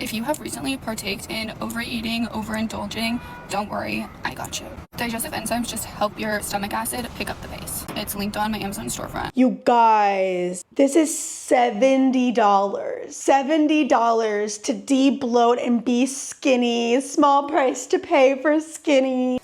If you have recently partaked in overeating, overindulging, don't worry, I got you. Digestive enzymes just help your stomach acid pick up the pace. It's linked on my Amazon storefront. You guys, this is $70. $70 to de-bloat and be skinny. Small price to pay for skinny.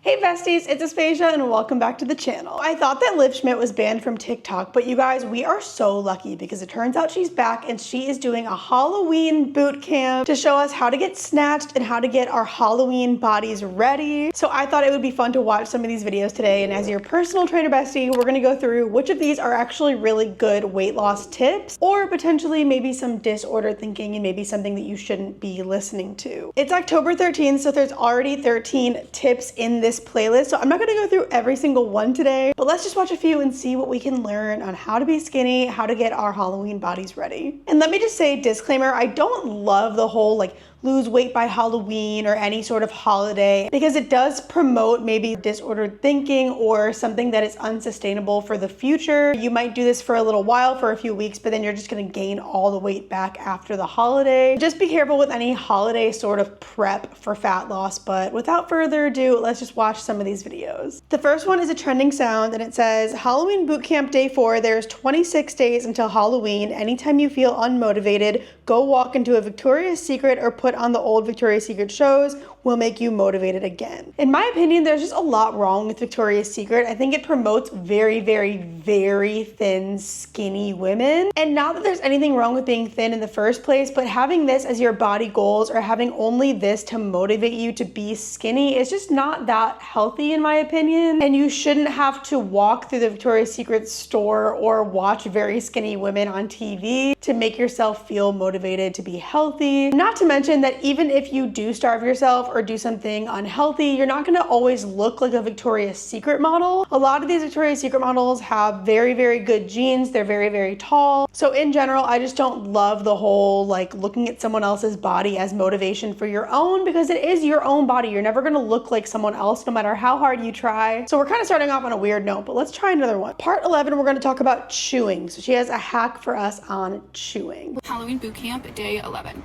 Hey besties, it's Aspasia and welcome back to the channel. I thought that Schmidt was banned from TikTok, but you guys, we are so lucky because it turns out she's back and she is doing a Halloween boot camp to show us how to get snatched and how to get our Halloween bodies ready. So I thought it would be fun to watch some of these videos today, and as your personal trainer bestie, we're gonna go through which of these are actually really good weight loss tips, or potentially maybe some disordered thinking and maybe something that you shouldn't be listening to. It's October 13th, so there's already 13 tips in this playlist, so I'm not going to go through every single one today, but let's just watch a few and see what we can learn on how to be skinny, how to get our Halloween bodies ready. And let me just say, disclaimer, I don't love the whole like lose weight by Halloween or any sort of holiday, because it does promote maybe disordered thinking or something that is unsustainable for the future. You might do this for a little while, for a few weeks, but then you're just gonna gain all the weight back after the holiday. Just be careful with any holiday sort of prep for fat loss, but without further ado, let's just watch some of these videos. The first one is a trending sound and it says, Halloween Bootcamp Day 4, there's 26 days until Halloween. Anytime you feel unmotivated, go walk into a Victoria's Secret or put on the old Victoria's Secret shows will make you motivated again. In my opinion, there's just a lot wrong with Victoria's Secret. I think it promotes very, very, very thin, skinny women. And not that there's anything wrong with being thin in the first place, but having this as your body goals or having only this to motivate you to be skinny is just not that healthy in my opinion. And you shouldn't have to walk through the Victoria's Secret store or watch very skinny women on TV to make yourself feel motivated to be healthy. Not to mention that even if you do starve yourself or do something unhealthy, you're not gonna always look like a Victoria's Secret model. A lot of these Victoria's Secret models have very, very good genes. They're very, very tall. So in general, I just don't love the whole like looking at someone else's body as motivation for your own, because it is your own body. You're never gonna look like someone else no matter how hard you try. So we're kind of starting off on a weird note, but let's try another one. Part 11, we're gonna talk about chewing. So she has a hack for us on chewing. Halloween Bootcamp Day 11.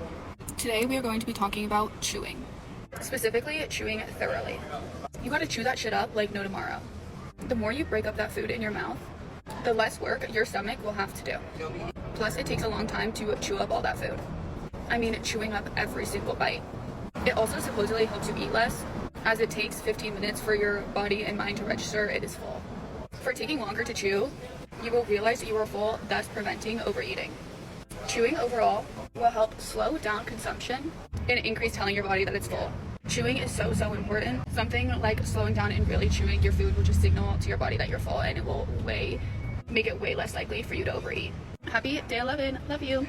Today we are going to be talking about chewing. Specifically, chewing thoroughly. You gotta chew that shit up like no tomorrow. The more you break up that food in your mouth, the less work your stomach will have to do. Plus, it takes a long time to chew up all that food. I mean, chewing up every single bite. It also supposedly helps you eat less, as it takes 15 minutes for your body and mind to register it is full. For taking longer to chew, you will realize that you are full, thus preventing overeating. Chewing overall will help slow down consumption and increase telling your body that it's full. Chewing is so important. Something like slowing down and really chewing your food will just signal to your body that you're full, and it will make it way less likely for you to overeat. Happy day 11. Love you.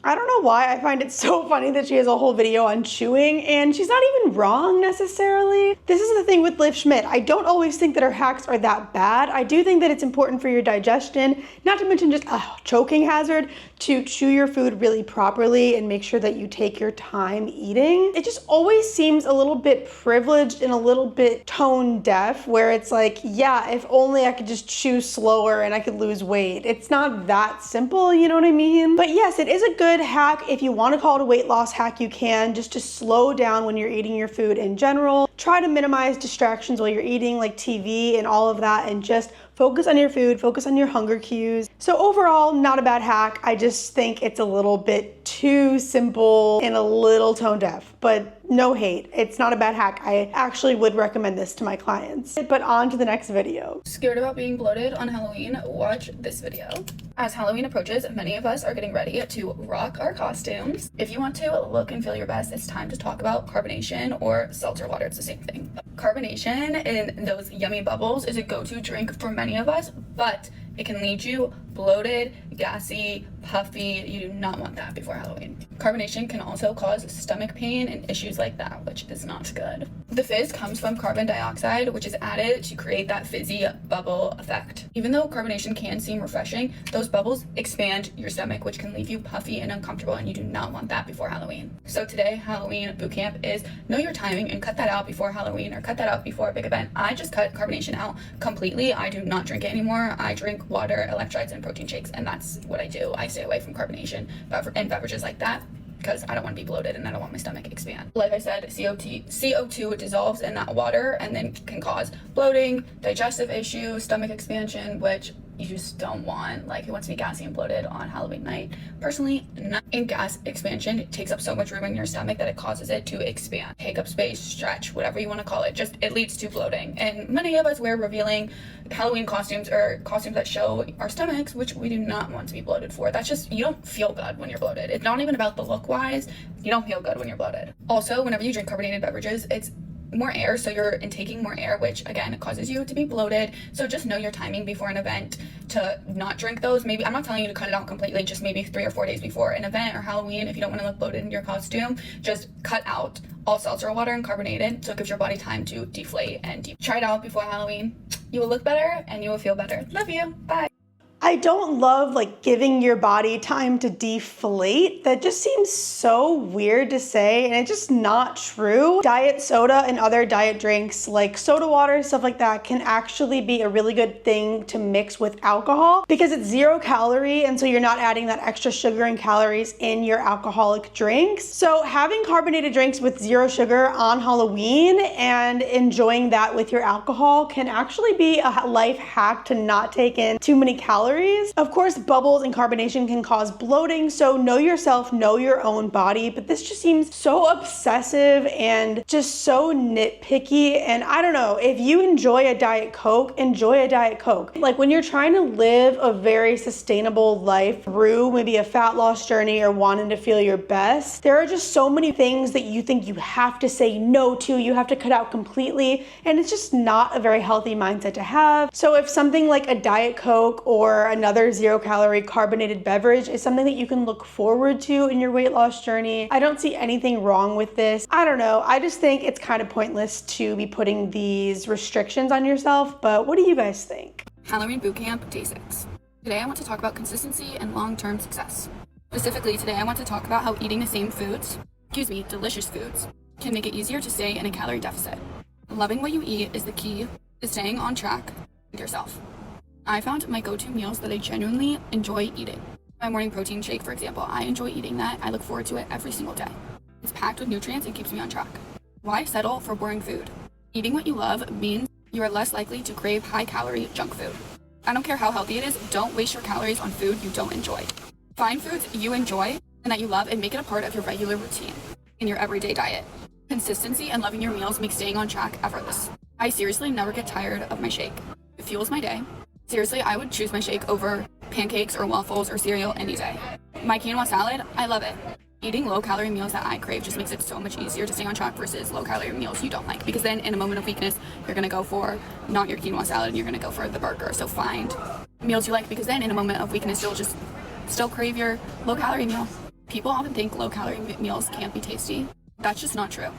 I don't know why I find it so funny that she has a whole video on chewing, and she's not even wrong necessarily. This is the thing with Schmidt. I don't always think that her hacks are that bad. I do think that it's important for your digestion, not to mention just a choking hazard, to chew your food really properly and make sure that you take your time eating. It just always seems a little bit privileged and a little bit tone deaf, where it's like, yeah, if only I could just chew slower and I could lose weight. It's not that simple, you know what I mean? But yes, it is a good hack. If you want to call it a weight loss hack, you can, just to slow down when you're eating your food in general. Try to minimize distractions while you're eating, like TV and all of that, and just focus on your food, focus on your hunger cues. So overall, not a bad hack. I just think it's a little bit too simple and a little tone deaf, but no hate. It's not a bad hack. I actually would recommend this to my clients. But on to the next video. Scared about being bloated on Halloween? Watch this video. As Halloween approaches, many of us are getting ready to rock our costumes. If you want to look and feel your best, it's time to talk about carbonation or seltzer water. It's the same thing. Carbonation and those yummy bubbles is a go-to drink for many of us, but it can leave you bloated, gassy, puffy. You do not want that before Halloween. Carbonation can also cause stomach pain and issues like that, which is not good. The fizz comes from carbon dioxide, which is added to create that fizzy bubble effect. Even though carbonation can seem refreshing, those bubbles expand your stomach, which can leave you puffy and uncomfortable, and you do not want that before Halloween. So today, Halloween boot camp is know your timing and cut that out before Halloween or cut that out before a big event. I just cut carbonation out completely. I do not drink it anymore. I drink water, electrolytes, and protein shakes, and that's what I do. I stay away from carbonation and beverages like that because I don't want to be bloated and I don't want my stomach to expand. Like I said, CO2 dissolves in that water and then can cause bloating, digestive issues, stomach expansion, which you just don't want. Like, who wants to be gassy and bloated on Halloween night? Personally, not in gas expansion. It takes up so much room in your stomach that it causes it to expand, take up space, stretch, whatever you want to call it. Just, it leads to bloating. And many of us wear revealing Halloween costumes or costumes that show our stomachs, which we do not want to be bloated for. That's just, you don't feel good when you're bloated. It's not even about the look wise. You don't feel good when you're bloated. Also, whenever you drink carbonated beverages, it's more air, so you're intaking more air, which again causes you to be bloated. So just know your timing before an event to not drink those. Maybe, I'm not telling you to cut it out completely, just maybe 3 or 4 days before an event or Halloween. If you don't want to look bloated in your costume, just cut out all seltzer water and carbonated, so it gives your body time to deflate and try it out before Halloween. You will look better and you will feel better. Love you. Bye. I don't love like giving your body time to deflate. That just seems so weird to say, and it's just not true. Diet soda and other diet drinks like soda water, stuff like that, can actually be a really good thing to mix with alcohol because it's 0 calorie, and so you're not adding that extra sugar and calories in your alcoholic drinks. So having carbonated drinks with 0 sugar on Halloween and enjoying that with your alcohol can actually be a life hack to not take in too many calories. Of course, bubbles and carbonation can cause bloating, so know yourself, know your own body, but this just seems so obsessive and just so nitpicky. And I don't know, if you enjoy a Diet Coke, enjoy a Diet Coke. Like, when you're trying to live a very sustainable life through maybe a fat loss journey or wanting to feel your best, there are just so many things that you think you have to say no to, you have to cut out completely, and it's just not a very healthy mindset to have. So if something like a Diet Coke or another 0 calorie carbonated beverage is something that you can look forward to in your weight loss journey, I don't see anything wrong with this. I don't know, I just think it's kind of pointless to be putting these restrictions on yourself, but what do you guys think? Halloween boot camp, day 6. Today I want to talk about consistency and long-term success. Specifically, today I want to talk about how eating the same foods, delicious foods, can make it easier to stay in a calorie deficit. Loving what you eat is the key to staying on track with yourself. I found my go-to meals that I genuinely enjoy eating. My morning protein shake, for example, I enjoy eating that. I look forward to it every single day. It's packed with nutrients and keeps me on track. Why settle for boring food? Eating what you love means you are less likely to crave high-calorie junk food. I don't care how healthy it is, don't waste your calories on food you don't enjoy. Find foods you enjoy and that you love and make it a part of your regular routine in your everyday diet. Consistency and loving your meals make staying on track effortless. I seriously never get tired of my shake. It fuels my day. Seriously, I would choose my shake over pancakes or waffles or cereal any day. My quinoa salad, I love it. Eating low-calorie meals that I crave just makes it so much easier to stay on track versus low-calorie meals you don't like. Because then in a moment of weakness, you're gonna go for not your quinoa salad and you're gonna go for the burger. So find meals you like, because then in a moment of weakness, you'll just still crave your low-calorie meal. People often think low-calorie meals can't be tasty. That's just not true.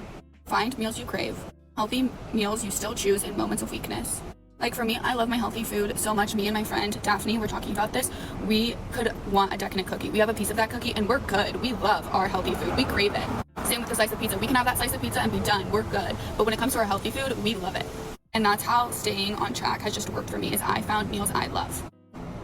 Find meals you crave. Healthy meals you still choose in moments of weakness. Like for me, I love my healthy food so much. Me and my friend Daphne were talking about this. We could want a decadent cookie. We have a piece of that cookie and we're good. We love our healthy food. We crave it. Same with the slice of pizza. We can have that slice of pizza and be done. We're good. But when it comes to our healthy food, we love it. And that's how staying on track has just worked for me, is I found meals I love.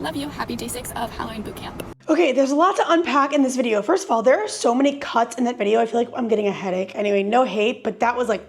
Love you. Happy day 6 of Halloween boot camp. Okay, there's a lot to unpack in this video. First of all, there are so many cuts in that video. I feel like I'm getting a headache. Anyway, no hate, but that was like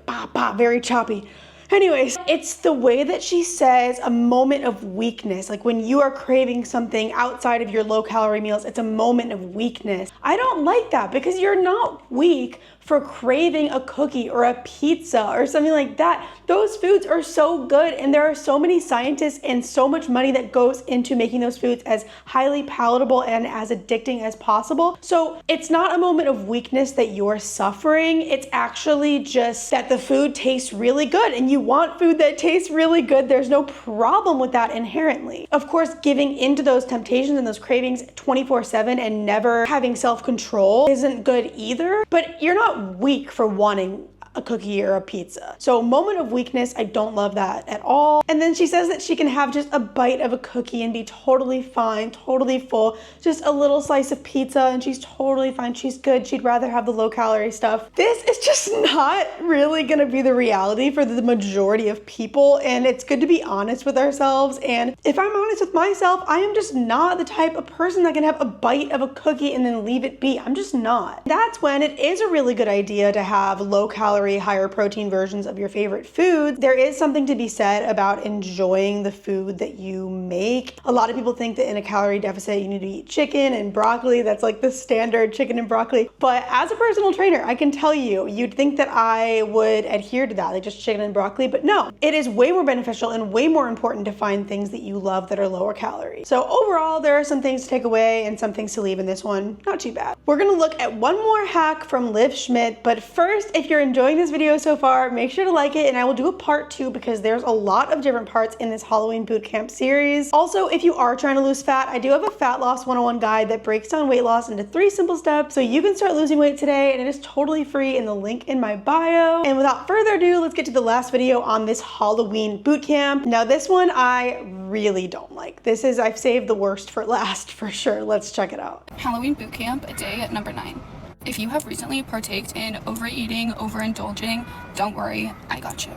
very choppy. Anyways, it's the way that she says a moment of weakness. Like when you are craving something outside of your low calorie meals, it's a moment of weakness. I don't like that, because you're not weak for craving a cookie or a pizza or something like that. Those foods are so good, and there are so many scientists and so much money that goes into making those foods as highly palatable and as addicting as possible. So it's not a moment of weakness that you're suffering. It's actually just that the food tastes really good, and you want food that tastes really good. There's no problem with that inherently. Of course, giving into those temptations and those cravings 24/7 and never having self-control isn't good either, but you're not weak for wanting a cookie or a pizza. So moment of weakness, I don't love that at all. And then she says that she can have just a bite of a cookie and be totally fine, totally full, just a little slice of pizza and she's totally fine, she's good, she'd rather have the low calorie stuff. This is just not really gonna be the reality for the majority of people, and it's good to be honest with ourselves. And if I'm honest with myself, I am just not the type of person that can have a bite of a cookie and then leave it be. I'm just not. That's when it is a really good idea to have low calorie, higher protein versions of your favorite food. There is something to be said about enjoying the food that you make. A lot of people think that in a calorie deficit you need to eat chicken and broccoli. That's like the standard chicken and broccoli. But as a personal trainer, I can tell you, you'd think that I would adhere to that, like just chicken and broccoli, but no. It is way more beneficial and way more important to find things that you love that are lower calorie. So overall, there are some things to take away and some things to leave in this one. Not too bad. We're gonna look at one more hack from Liv Schmidt, but first, if you're enjoying this video so far, make sure to like it, and I will do a part 2 because there's a lot of different parts in this Halloween bootcamp series. Also, if you are trying to lose fat, I do have a fat loss 101 guide that breaks down weight loss into 3 simple steps so you can start losing weight today, and it is totally free in the link in my bio. And without further ado, let's get to the last video on this Halloween bootcamp. Now this one I really don't like. I've saved the worst for last for sure. Let's check it out. Halloween bootcamp, day number 9. If you have recently partaked in overeating, overindulging, don't worry, I got you.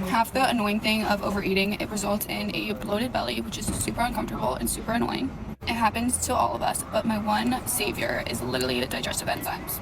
Half the annoying thing of overeating, it results in a bloated belly, which is super uncomfortable and super annoying. It happens to all of us, but my one savior is literally digestive enzymes.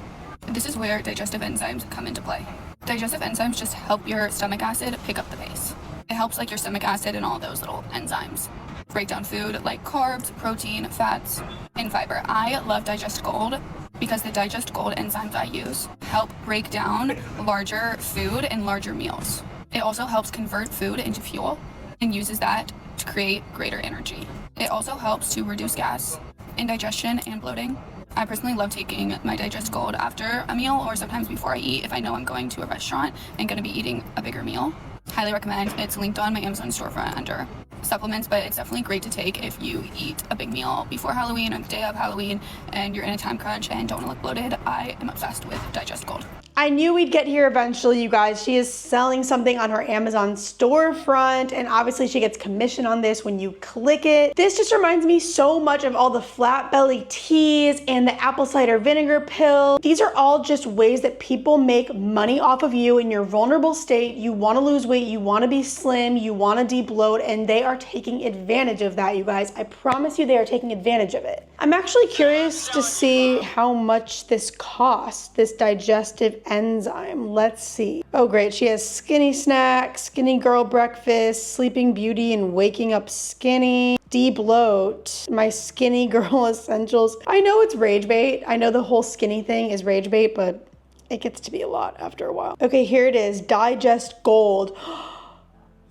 This is where digestive enzymes come into play. Digestive enzymes just help your stomach acid pick up the pace. It helps like your stomach acid and all those little enzymes break down food like carbs, protein, fats, and fiber. I love Digest Gold because the Digest Gold enzymes I use help break down larger food and larger meals. It also helps convert food into fuel and uses that to create greater energy. It also helps to reduce gas, indigestion, and bloating. I personally love taking my Digest Gold after a meal or sometimes before I eat if I know I'm going to a restaurant and going to be eating a bigger meal. Highly recommend. It's linked on my Amazon storefront under supplements, but it's definitely great to take if you eat a big meal before Halloween or the day of Halloween and you're in a time crunch and don't want to look bloated. I am obsessed with Digest Gold. I knew we'd get here eventually, you guys. She is selling something on her Amazon storefront, and obviously she gets commission on this when you click it. This just reminds me so much of all the flat belly teas and the apple cider vinegar pill. These are all just ways that people make money off of you in your vulnerable state. You want to lose weight, you want to be slim, you want to de-bloat, and they are taking advantage of that, you guys. I promise you they are taking advantage of it. I'm actually curious to see how much this costs, this digestive enzyme. Let's see. Oh great, she has skinny snack, skinny girl breakfast, sleeping beauty and waking up skinny, de-bloat, my skinny girl essentials. I know it's rage bait. I know the whole skinny thing is rage bait, but it gets to be a lot after a while. Okay, here it is, Digest Gold.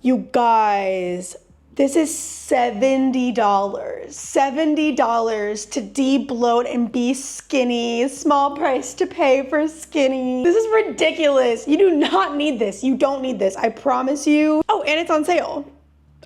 You guys, this is $70. $70 to de-bloat and be skinny. Small price to pay for skinny. This is ridiculous. You do not need this. You don't need this. I promise you. Oh, and it's on sale.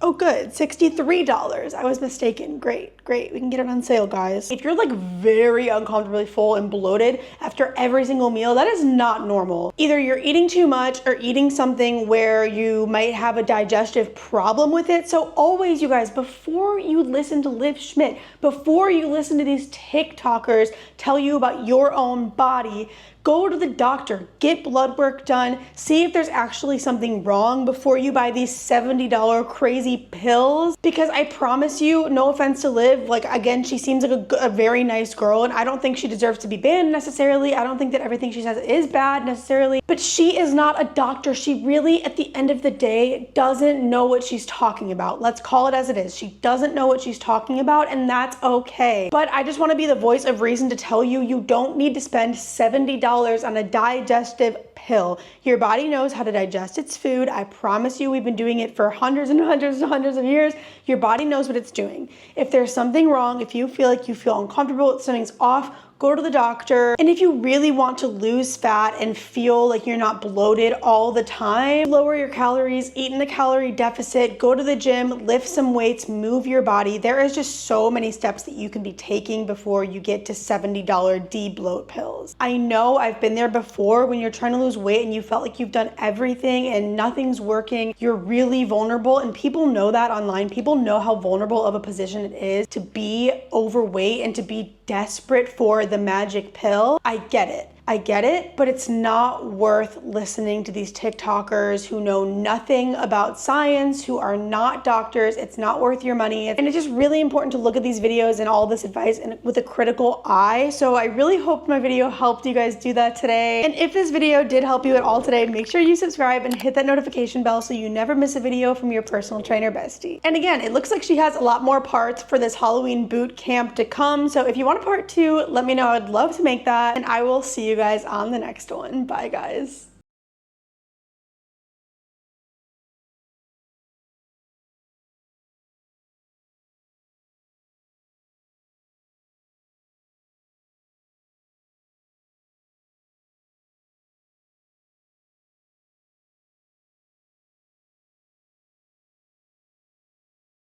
Oh good, $63. I was mistaken. Great, great. We can get it on sale, guys. If you're like very uncomfortably full and bloated after every single meal, that is not normal. Either you're eating too much or eating something where you might have a digestive problem with it. So always, you guys, before you listen to Liv Schmidt, before you listen to these TikTokers tell you about your own body, go to the doctor, get blood work done, see if there's actually something wrong before you buy these $70 crazy crazy pills, because I promise you, no offense to Liv, like again, she seems like a very nice girl, and I don't think she deserves to be banned necessarily. I don't think that everything she says is bad necessarily, but she is not a doctor. She really, at the end of the day, doesn't know what she's talking about. Let's call it as it is. She doesn't know what she's talking about, and that's okay. But I just want to be the voice of reason to tell you, you don't need to spend $70 on a digestive pill. Your body knows how to digest its food. I promise you, we've been doing it for hundreds and hundreds and hundreds of years. Your body knows what it's doing. If there's something wrong, if you feel like you feel uncomfortable, something's off, go to the doctor. And if you really want to lose fat and feel like you're not bloated all the time, lower your calories, eat in the calorie deficit, go to the gym, lift some weights, move your body. There is just so many steps that you can be taking before you get to $70 de-bloat pills. I know I've been there before when you're trying to lose weight and you felt like you've done everything and nothing's working. You're really vulnerable, and people know that online. People know how vulnerable of a position it is to be overweight and to be desperate for the magic pill. I get it, but it's not worth listening to these TikTokers who know nothing about science, who are not doctors. It's not worth your money. And it's just really important to look at these videos and all this advice with a critical eye. So I really hope my video helped you guys do that today. And if this video did help you at all today, make sure you subscribe and hit that notification bell so you never miss a video from your personal trainer bestie. And again, it looks like she has a lot more parts for this Halloween boot camp to come. So if you want a part 2, let me know. I'd love to make that. And I will see you guys on the next one. Bye, guys.